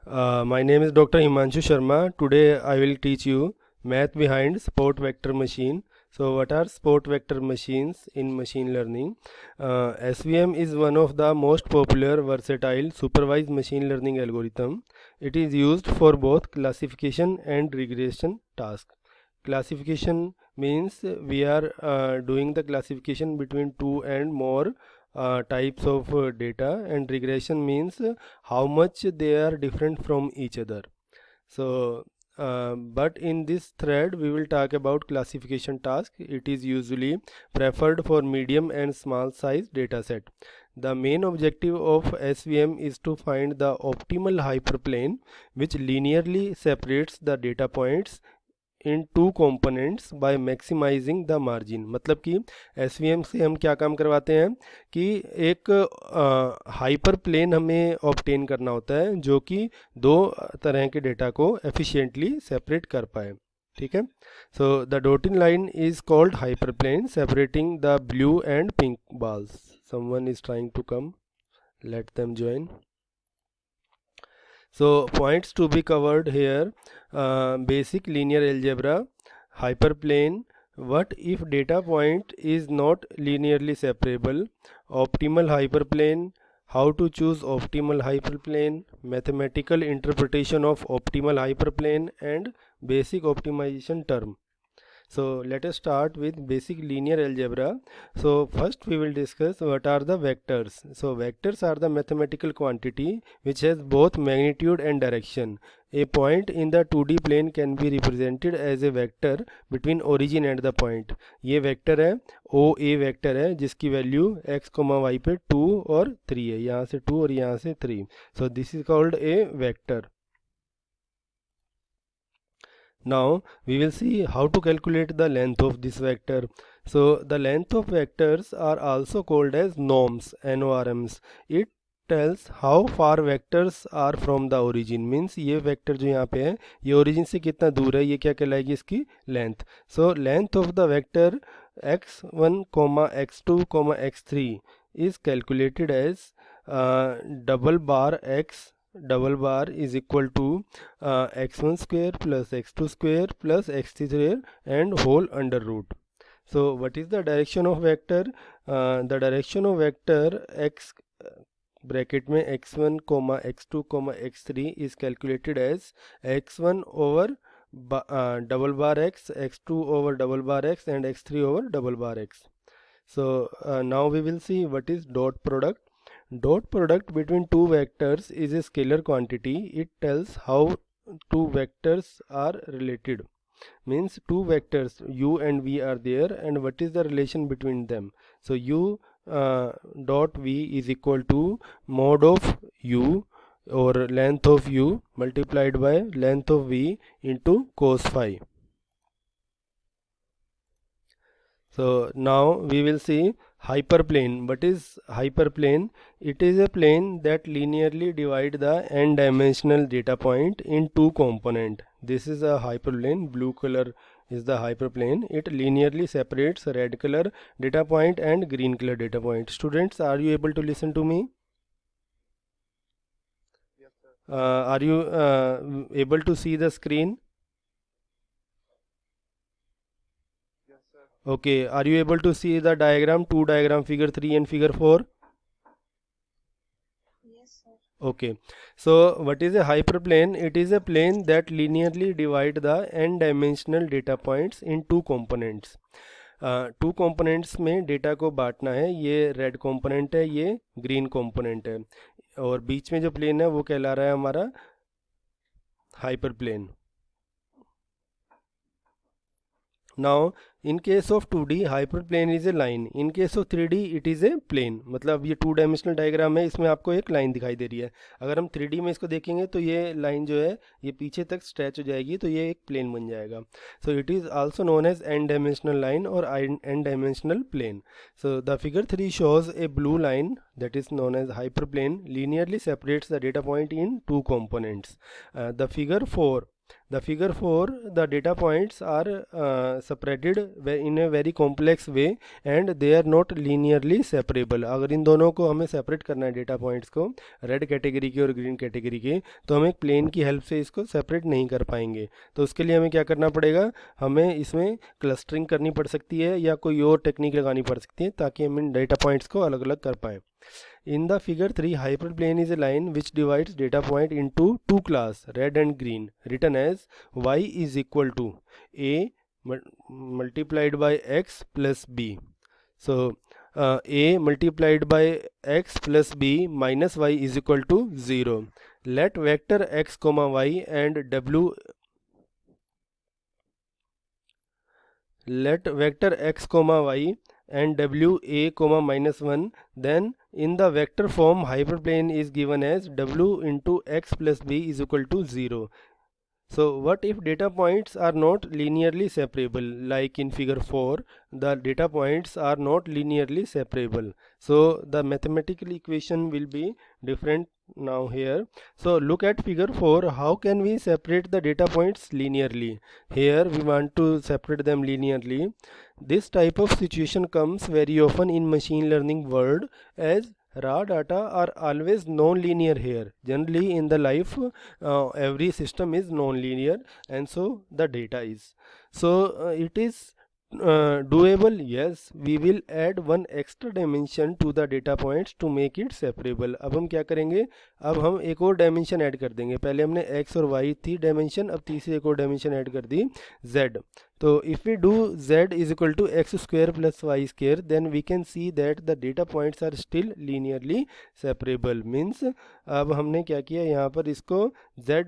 My name is Dr. Himanshu Sharma. Today I will teach you math behind support vector machine. So what are support vector machines in machine learning? SVM is one of the most popular versatile supervised machine learning algorithm. It is used for both classification and regression tasks. Classification means we are doing the classification between two and more types of data, and regression means how much they are different from each other. So but in this thread we will talk about classification task. It is usually preferred for medium and small size data set. The main objective of SVM is to find the optimal hyperplane which linearly separates the data points into components by maximizing the margin. मतलब कि SVM से हम क्या काम करवाते हैं कि एक हाइपर प्लेन हमें ऑब्टेन करना होता है जो कि दो तरह के डेटा को एफिशिएंटली सेपरेट कर पाए. ठीक है. So the dotted line is called hyperplane separating the blue and pink balls. Someone is trying to come. Let them join. So points to be covered here: basic linear algebra, hyperplane, what if data point is not linearly separable, optimal hyperplane, how to choose optimal hyperplane, mathematical interpretation of optimal hyperplane, and basic optimization term. So let us start with basic linear algebra. So first we will discuss what are the vectors. So vectors are the mathematical quantity which has both magnitude and direction. A point in the 2D plane can be represented as a vector between origin and the point. ये vector है, ओ ए vector है जिसकी value x, y पे 2 और 3 है. यहाँ से 2 और यहाँ से 3. So this is called a vector. Now we will see how to calculate the length of this vector. So the length of vectors are also called as norms, NORMs. It tells how far vectors are from the origin. Means ये vector जो यहाँ पे है ये origin से कितना दूर है, ये क्या कहलाएगी इसकी length. So length of the vector x1, x2, x3 is calculated as double bar x double bar is equal to x1 square plus x2 square plus x3 square and whole under root. So what is the direction of vector? The direction of vector x bracket में x1, x2, x3 is calculated as x1 over double bar x, x2 over double bar x, and x3 over double bar x. So now we will see what is dot product. Dot product between two vectors is a scalar quantity. It tells how two vectors are related. Means two vectors u and v are there, and what is the relation between them. So u dot v is equal to mod of u or length of u multiplied by length of v into cos phi. So now we will see hyperplane. What is hyperplane? It is a plane that linearly divide the n-dimensional data point in two component. This is a hyperplane. Blue color is the hyperplane. It linearly separates red color data point and green color data point. Students, are you able to listen to me? Yes, sir. Are you able to see the screen? Yes, sir. Okay. Are you able to see the diagram, two diagram, figure 3 and figure 4? Yes, sir. Okay, so what is a hyperplane? It is a plane that linearly divide the n-dimensional data points in two components. Two components में data को बांटना है. ये red component है, ये green component है, और बीच में जो प्लेन है वो कहला रहा है हमारा hyperplane. Now in case of 2D hyperplane is a line. In case of 3D it is a plane. मतलब ये टू डायमेंशनल डायग्राम है, इसमें आपको एक लाइन दिखाई दे रही है. अगर हम 3D में इसको देखेंगे तो ये लाइन जो है ये पीछे तक स्ट्रेच हो जाएगी, तो ये एक प्लेन बन जाएगा. So it is also known as n dimensional line और n dimensional plane. So the figure 3 shows a blue line that is known as hyperplane linearly separates the data point in two components. The figure 4, the figure 4 the data points are separated in a very complex way and they are not linearly separable. अगर इन दोनों को हमें separate करना है data points को, red category के और green category के, तो हम एक प्लेन की हेल्प से इसको सेपरेट नहीं कर पाएंगे. तो उसके लिए हमें क्या करना पड़ेगा, हमें इसमें क्लस्टरिंग करनी पड़ सकती है या कोई और टेक्निक लगानी पड़ सकती है ताकि हम इन डेटा पॉइंट्स को अलग अलग कर पाएँ. In the figure 3, hyperplane is a line which divides data point into two class, red and green, written as y is equal to a multiplied by x plus b. So a multiplied by x plus b minus y is equal to 0. Let vector x comma y and w let vector x comma y and w a comma minus 1, then in the vector form hyperplane is given as w into x plus b is equal to 0. So what if data points are not linearly separable, like in figure 4 the data points are not linearly separable, so the mathematical equation will be different now here. So look at figure 4, how can we separate the data points linearly? Here we want to separate them linearly. This type of situation comes very often in machine learning world, as raw data are always non-linear here. Generally in the life every system is non-linear and so the data is. So it is doable. Yes, we will add one extra dimension to the data points to make it separable. अब हम क्या करेंगे, अब हम एक और dimension add कर देंगे. पहले हमने x और y थी डायमेंशन, अब तीसरी एक और डायमेंशन ऐड कर दी z. तो if we do z is equal to x square plus y square, then we can see that the data points are still linearly separable. Means अब हमने क्या किया, यहाँ पर इसको z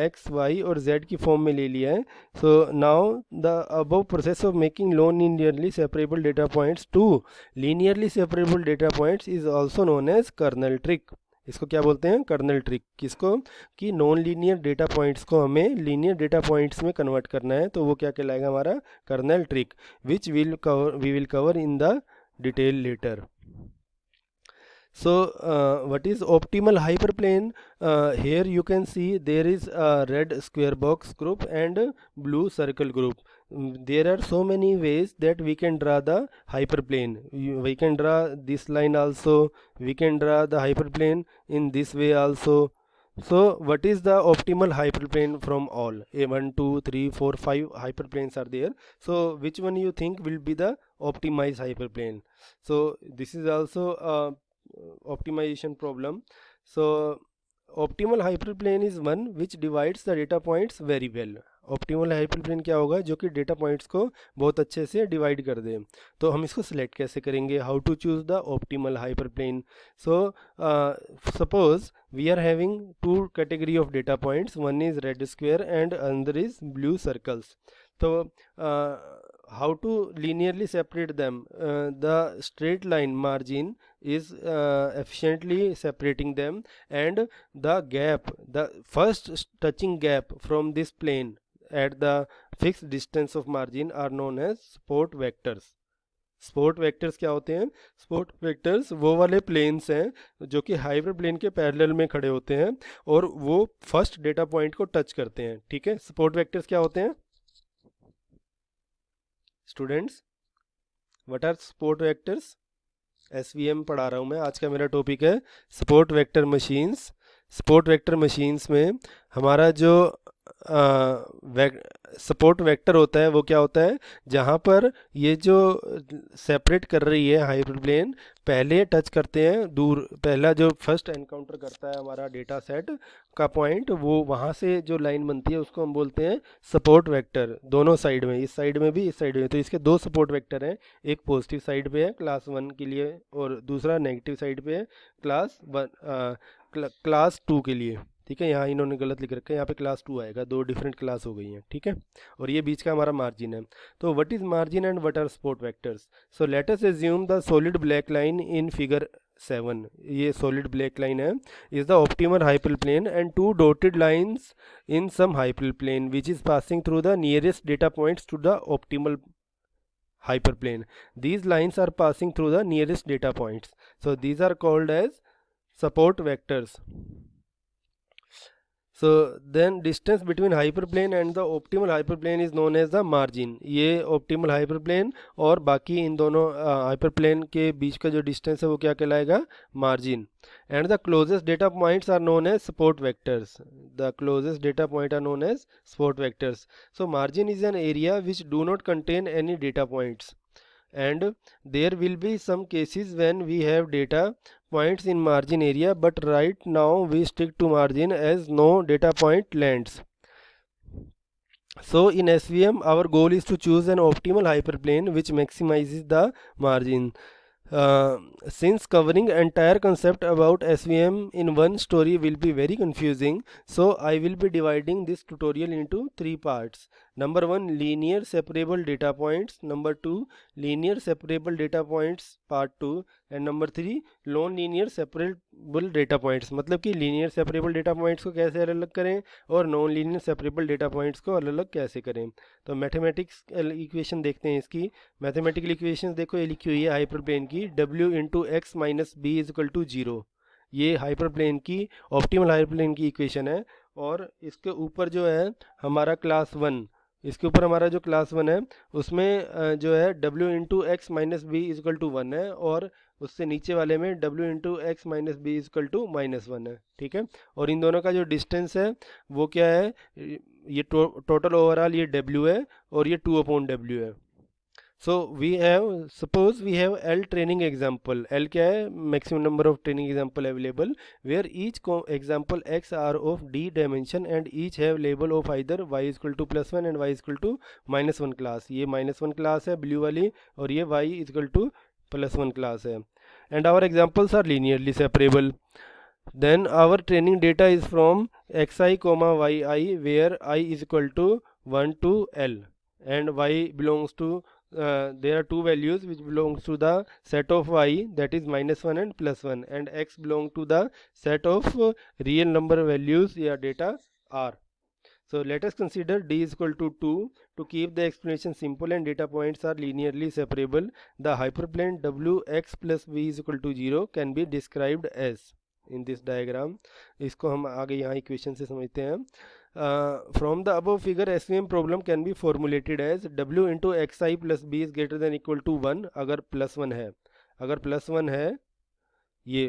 x y और z की फॉर्म में ले लिया है. So now the above process of making non-linearly separable data points to linearly separable data points is also known as kernel trick. इसको क्या बोलते हैं, कर्नल ट्रिक. किसको, कि नॉन लीनियर डेटा पॉइंट्स को हमें लीनियर डेटा पॉइंट्स में convert करना है, तो वो क्या कहलाएगा, हमारा kernel trick, which we will cover in the detail later. So what is optimal hyperplane? Here you can see there is a red square box group and blue circle group. There are so many ways that we can draw the hyperplane. We can draw this line also, we can draw the hyperplane in this way also. So what is the optimal hyperplane from all? A 1, 2, 3, 4, 5 hyperplanes are there. So which one you think will be the optimized hyperplane? So this is also a optimization problem. So optimal hyperplane is one which divides the data points very well. Optimal hyperplane क्या होगा, जो कि data points को बहुत अच्छे से divide कर दे. तो हम इसको सिलेक्ट कैसे करेंगे, how to choose the optimal hyperplane. So suppose we are having two category of data points, one is red square and another is blue circles. So how to linearly separate them, the straight line margin is efficiently separating them, and the gap, the first touching gap from this plane at the fixed distance of margin are known as support vectors. Sport vectors क्या होते हैं, sport vectors वो वाले planes हैं जो कि hyper plane के parallel में खड़े होते हैं और वो फर्स्ट डेटा पॉइंट को टच करते हैं. ठीक है, स्पोर्ट वेक्टर्स क्या होते हैं students, what are support vectors? SVM पढ़ा रहा हूँ मैं, आज का मेरा टॉपिक है support vector machines. Support vector machines में हमारा जो सपोर्ट वेक्टर होता है वो क्या होता है, जहाँ पर ये जो सेपरेट कर रही है हाइपरप्लेन पहले टच करते हैं दूर, पहला जो फर्स्ट एनकाउंटर करता है हमारा डेटा सेट का पॉइंट, वो वहाँ से जो लाइन बनती है उसको हम बोलते हैं सपोर्ट वेक्टर. दोनों साइड में, इस साइड में भी इस साइड में, तो इसके दो सपोर्ट वेक्टर हैं, एक पॉजिटिव साइड पे है क्लास 1 के लिए और दूसरा नेगेटिव साइड पे है क्लास 2 के लिए. ठीक है, यहाँ इन्होंने गलत लिख रखा है, यहाँ पे क्लास 2 आएगा, दो डिफरेंट क्लास हो गई हैं. ठीक है, और ये बीच का हमारा मार्जिन है. तो what is margin and what are support vectors? So let us assume the solid black line in figure 7, ये सॉलिड ब्लैक लाइन है, is the optimal hyperplane and two dotted lines in some hyperplane which is passing through the nearest data points to the optimal hyperplane. These lines are passing through the nearest data points, so these are called as support vectors. So then distance between hyperplane and the optimal hyperplane is known as the margin. ये optimal hyperplane और बाकी इन दोनों hyperplane के बीच का जो distance है वो क्या कहलाएगा, margin. And the closest data points are known as support vectors. The closest data point are known as support vectors. So margin is an area which do not contain any data points, and there will be some cases when we have data points in margin area, but right now we stick to margin as no data point lands. So in SVM our goal is to choose an optimal hyperplane which maximizes the margin. Since covering entire concept about SVM in one story will be very confusing, so I will be dividing this tutorial into three parts. Number 1, linear separable data points. Number 2, linear separable data points part 2. And number 3, non linear separable data points. मतलब कि linear separable data points को कैसे अलग अलग करें और non linear separable data points को अलग अलग कैसे करें। तो मैथमेटिक्स इक्वेशन देखते हैं इसकी। मैथमेटिकल इक्वेशन देखो ये लिखी हुई है हाइपरप्लेन की, w into x minus b is equal to 0। ये हाइपरप्लेन की ऑप्टिमल हाइपरप्लेन की इक्वेशन है। और इसके ऊपर जो है हमारा क्लास 1, इसके ऊपर हमारा जो क्लास 1 है उसमें जो है w into x minus b is equal to 1 है, और उससे नीचे वाले में w into x minus b is equal to -1 है। ठीक है, और इन दोनों का जो डिस्टेंस है वो क्या है, ये टोटल ओवरऑल ये w है और ये 2/w है। So we have, suppose we have L training example. L क्या है, maximum number of training example available, where each example x are of d dimension and each have label of either y is equal to +1 and y is equal to -1 class. ये -1 class है blue वाली, और ये y is equal to +1 class है। And our examples are linearly separable. Then our training data is from xi comma yi, where I is equal to 1 to L, and y belongs to there are two values which belongs to the set of y, that is -1 and +1, and x belong to the set of real number values या data r. So let us consider d is equal to 2. To keep the explanation simple and data points are linearly separable, the hyperplane wx plus v is equal to 0 can be described as in this diagram. इसको हम आगे यहाँ equation से समझते हैं। From the above figure SVM problem can be formulated as w into xi plus b is greater than equal to 1 अगर +1 है। अगर +1 है, ये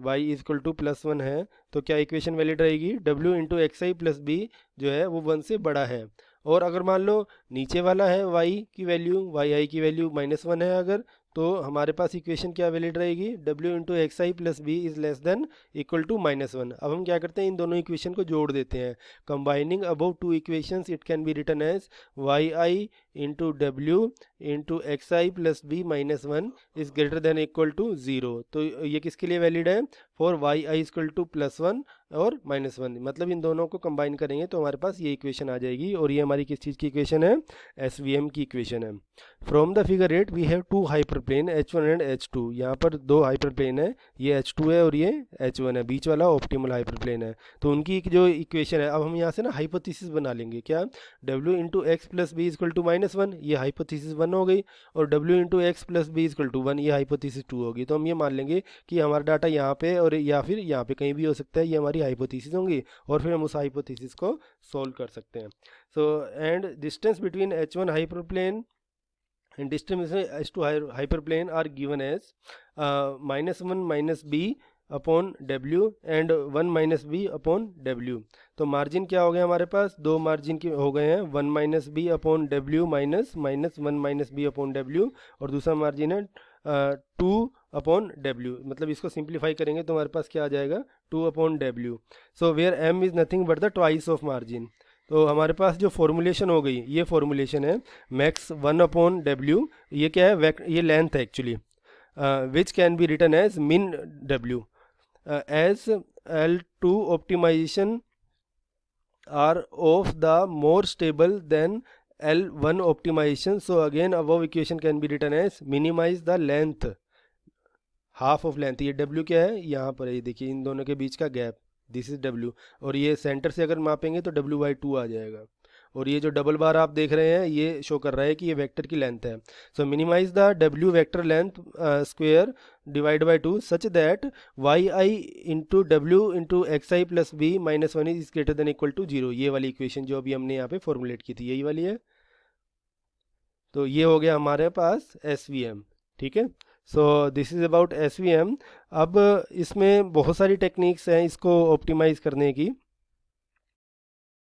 y इज इक्वल टू +1 है, तो क्या इक्वेशन वैलिड रहेगी, w इंटू एक्स आई प्लस बी जो है वो 1 से बड़ा है। और अगर मान लो नीचे वाला है y की वैल्यू, yi की वैल्यू -1 है अगर, तो हमारे पास इक्वेशन क्या वैलिड रहेगी, w into x I plus b is less than equal to -1। अब हम क्या करते हैं, इन दोनों इक्वेशन को जोड़ देते हैं। Combining above two equations it can be written as yi into w into x I plus b -1 is greater than equal to 0। तो ये किसके लिए वैलिड है, for y i equal to +1 और -1। मतलब इन दोनों को कंबाइन करेंगे तो हमारे पास ये इक्वेशन आ जाएगी, और ये हमारी किस चीज़ की इक्वेशन है, SVM की इक्वेशन है। From the figure 8 we have two hyperplane H1 and H2। यहाँ पर दो हाइपरप्लेन है, ये H2 है और ये H1 है, बीच वाला ऑप्टिमल हाइपरप्लेन है। तो उनकी जो इक्वेशन है, अब हम यहाँ से ना हाइपोथेसिस बना लेंगे, क्या, w into x plus b equal to -1, ये हाइपोथेसिस 1 हो गई, और w into x plus b equal to 1, ये हाइपोथेसिस 2 होगी। तो हम ये मान लेंगे कि हमारा डाटा यहाँ पे और या फिर यहाँ पे कहीं भी हो सकता है, ये हमारी हाइपोथेसिस होंगी, और फिर हम उस हाइपोथेसिस को सोल्व कर सकते हैं। So and distance between H1 hyperplane and distance H2 hyperplane are given as -1 minus b upon w and 1 minus b upon w। तो मार्जिन क्या हो गया हमारे पास, दो मार्जिन के हो गए हैं, 1 minus b upon w minus 1 minus b upon w, और दूसरा मार्जिन है 2 अपॉन w। मतलब इसको सिंप्लीफाई करेंगे तो हमारे पास क्या आ जाएगा, 2 upon w। So where m is nothing but the twice of margin. तो हमारे पास जो फॉर्मुलेशन हो गई, ये फॉर्मुलेशन है मैक्स 1 अपॉन w, ये क्या है, ये लेंथ है actually, which can be written as min w, as L2 optimization are of the more stable than L1 optimization. So again above equation can be written as minimize the length, half of length। ये W क्या है, यहाँ पर ये देखिए इन दोनों के बीच का गैप, दिस इज W, और ये सेंटर से अगर मापेंगे तो W/2 आ जाएगा। और ये जो डबल बार आप देख रहे हैं ये शो कर रहा है कि ये वेक्टर की लेंथ है। So minimise the W vector length square divide by 2 such that Y I into W into x I plus B minus one is greater than equal to zero. ये वाली equation जो अभी हमने यहाँ पे formulate की थी यही वाली है। तो ये हो गया हमारे पास एस वी एम। ठीक है, so this is about S V M. अब इसमें बहुत सारी टेक्निक्स हैं इसको ऑप्टिमाइज़ करने की।